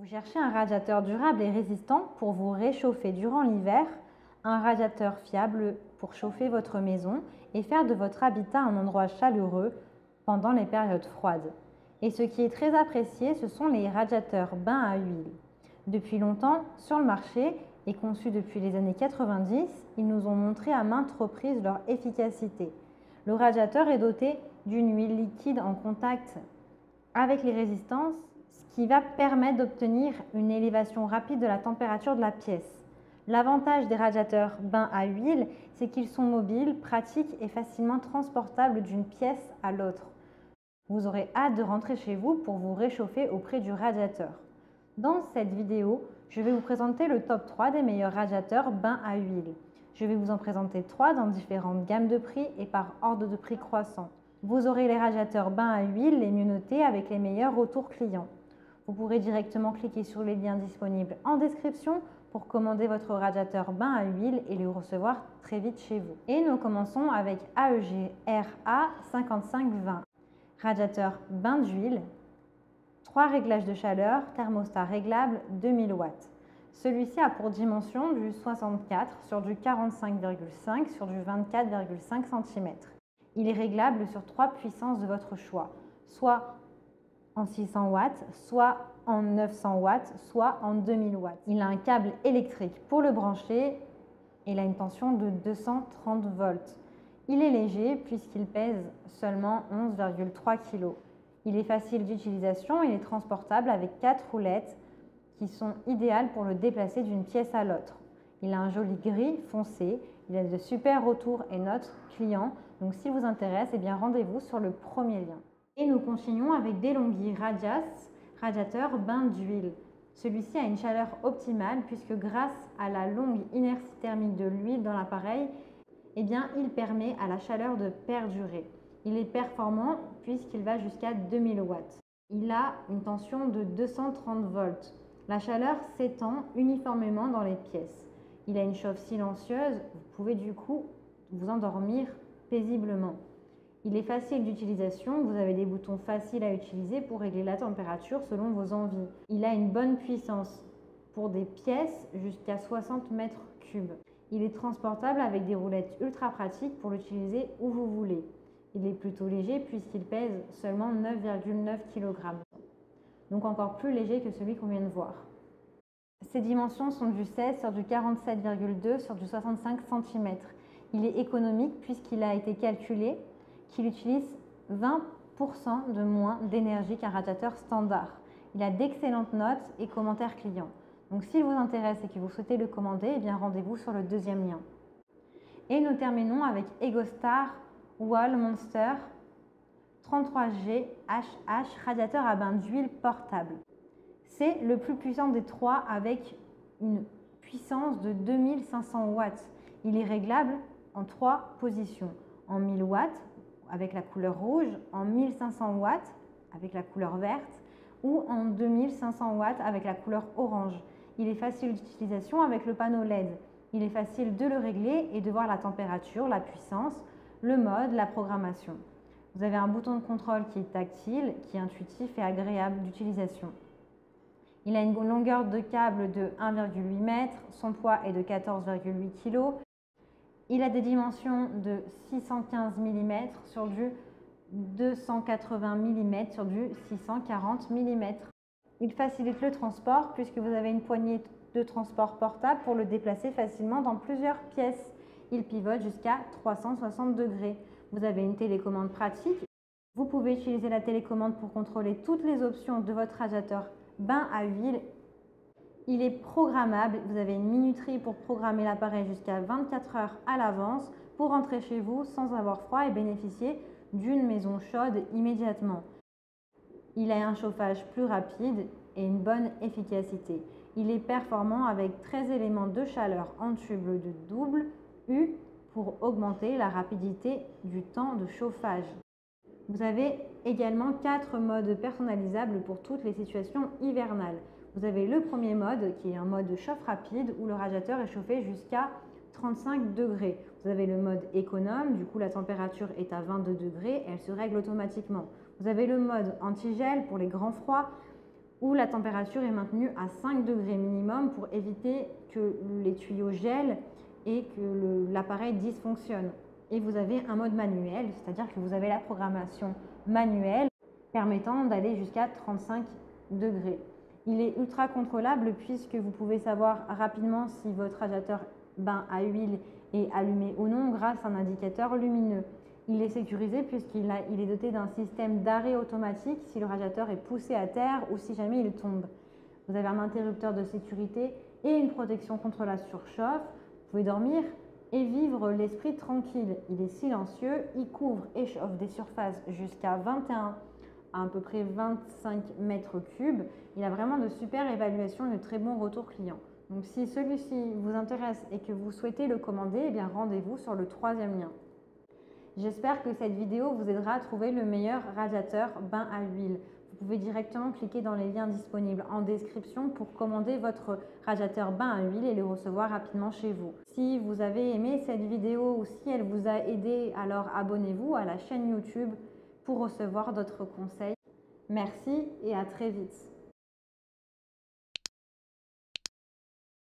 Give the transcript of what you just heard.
Cherchez un radiateur durable et résistant pour vous réchauffer durant l'hiver, un radiateur fiable pour chauffer votre maison et faire de votre habitat un endroit chaleureux pendant les périodes froides. Et ce qui est très apprécié, ce sont les radiateurs bain à huile. Depuis longtemps, sur le marché et conçus depuis les années 90, ils nous ont montré à maintes reprises leur efficacité. Le radiateur est doté d'une huile liquide en contact avec les résistances, ce qui va permettre d'obtenir une élévation rapide de la température de la pièce. L'avantage des radiateurs bain à huile, c'est qu'ils sont mobiles, pratiques et facilement transportables d'une pièce à l'autre. Vous aurez hâte de rentrer chez vous pour vous réchauffer auprès du radiateur. Dans cette vidéo, je vais vous présenter le top 3 des meilleurs radiateurs bain à huile. Je vais vous en présenter 3 dans différentes gammes de prix et par ordre de prix croissant. Vous aurez les radiateurs bain à huile les mieux notés avec les meilleurs retours clients. Vous pourrez directement cliquer sur les liens disponibles en description pour commander votre radiateur bain à huile et le recevoir très vite chez vous. Et nous commençons avec AEG RA5520. Radiateur bain d'huile, 3 réglages de chaleur, thermostat réglable 2000 watts. Celui-ci a pour dimension du 64 sur du 45,5 sur du 24,5 cm. Il est réglable sur 3 puissances de votre choix, soit en 600 watts, soit en 900 watts, soit en 2000 watts. Il a un câble électrique pour le brancher et il a une tension de 230 volts. Il est léger puisqu'il pèse seulement 11,3 kg. Il est facile d'utilisation, il est transportable avec 4 roulettes qui sont idéales pour le déplacer d'une pièce à l'autre. Il a un joli gris foncé, il a de super retours et notes clients. Donc s'il vous intéresse, eh bien rendez-vous sur le premier lien. Et nous continuons avec DeLonghi Radias, radiateur bain d'huile. Celui-ci a une chaleur optimale puisque grâce à la longue inertie thermique de l'huile dans l'appareil, eh bien, il permet à la chaleur de perdurer. Il est performant puisqu'il va jusqu'à 2000 watts. Il a une tension de 230 volts. La chaleur s'étend uniformément dans les pièces. Il a une chauffe silencieuse, vous pouvez du coup vous endormir paisiblement. Il est facile d'utilisation, vous avez des boutons faciles à utiliser pour régler la température selon vos envies. Il a une bonne puissance pour des pièces jusqu'à 60 mètres cubes. Il est transportable avec des roulettes ultra pratiques pour l'utiliser où vous voulez. Il est plutôt léger puisqu'il pèse seulement 9,9 kg. Donc encore plus léger que celui qu'on vient de voir. Ses dimensions sont du 16 sur du 47,2 sur du 65 cm. Il est économique puisqu'il a été calculé qu'il utilise 20% de moins d'énergie qu'un radiateur standard. Il a d'excellentes notes et commentaires clients. Donc s'il vous intéresse et que vous souhaitez le commander, eh bien rendez-vous sur le deuxième lien. Et nous terminons avec EgoStar Wall Monster 33G HH radiateur à bain d'huile portable. C'est le plus puissant des trois avec une puissance de 2500 watts. Il est réglable en 3 positions, en 1000 watts avec la couleur rouge, en 1500 watts avec la couleur verte ou en 2500 watts avec la couleur orange. Il est facile d'utilisation avec le panneau LED. Il est facile de le régler et de voir la température, la puissance, le mode, la programmation. Vous avez un bouton de contrôle qui est tactile, qui est intuitif et agréable d'utilisation. Il a une longueur de câble de 1,8 m, son poids est de 14,8 kg. Il a des dimensions de 615 mm sur du 280 mm sur du 640 mm. Il facilite le transport puisque vous avez une poignée de transport portable pour le déplacer facilement dans plusieurs pièces. Il pivote jusqu'à 360 degrés. Vous avez une télécommande pratique. Vous pouvez utiliser la télécommande pour contrôler toutes les options de votre radiateur bain à huile. Il est programmable. Vous avez une minuterie pour programmer l'appareil jusqu'à 24 heures à l'avance pour rentrer chez vous sans avoir froid et bénéficier d'une maison chaude immédiatement. Il a un chauffage plus rapide et une bonne efficacité. Il est performant avec 13 éléments de chaleur en tube de double U pour augmenter la rapidité du temps de chauffage. Vous avez également 4 modes personnalisables pour toutes les situations hivernales. Vous avez le premier mode qui est un mode chauffe rapide où le radiateur est chauffé jusqu'à 35 degrés. Vous avez le mode économe, du coup la température est à 22 degrés et elle se règle automatiquement. Vous avez le mode anti-gel pour les grands froids où la température est maintenue à 5 degrés minimum pour éviter que les tuyaux gèlent et que l'appareil dysfonctionne. Et vous avez un mode manuel, c'est-à-dire que vous avez la programmation manuelle permettant d'aller jusqu'à 35 degrés. Il est ultra contrôlable puisque vous pouvez savoir rapidement si votre radiateur bain à huile est allumé ou non grâce à un indicateur lumineux. Il est sécurisé puisqu'il est doté d'un système d'arrêt automatique si le radiateur est poussé à terre ou si jamais il tombe. Vous avez un interrupteur de sécurité et une protection contre la surchauffe. Vous pouvez dormir et vivre l'esprit tranquille. Il est silencieux, il couvre et chauffe des surfaces jusqu'à 21 à peu près 25 mètres cubes. Il a vraiment de super évaluations et de très bons retours clients. Donc si celui-ci vous intéresse et que vous souhaitez le commander, eh bien rendez-vous sur le 3e lien. J'espère que cette vidéo vous aidera à trouver le meilleur radiateur bain à huile. Vous pouvez directement cliquer dans les liens disponibles en description pour commander votre radiateur bain à huile et le recevoir rapidement chez vous. Si vous avez aimé cette vidéo ou si elle vous a aidé, alors abonnez-vous à la chaîne YouTube pour recevoir d'autres conseils. Merci et à très vite.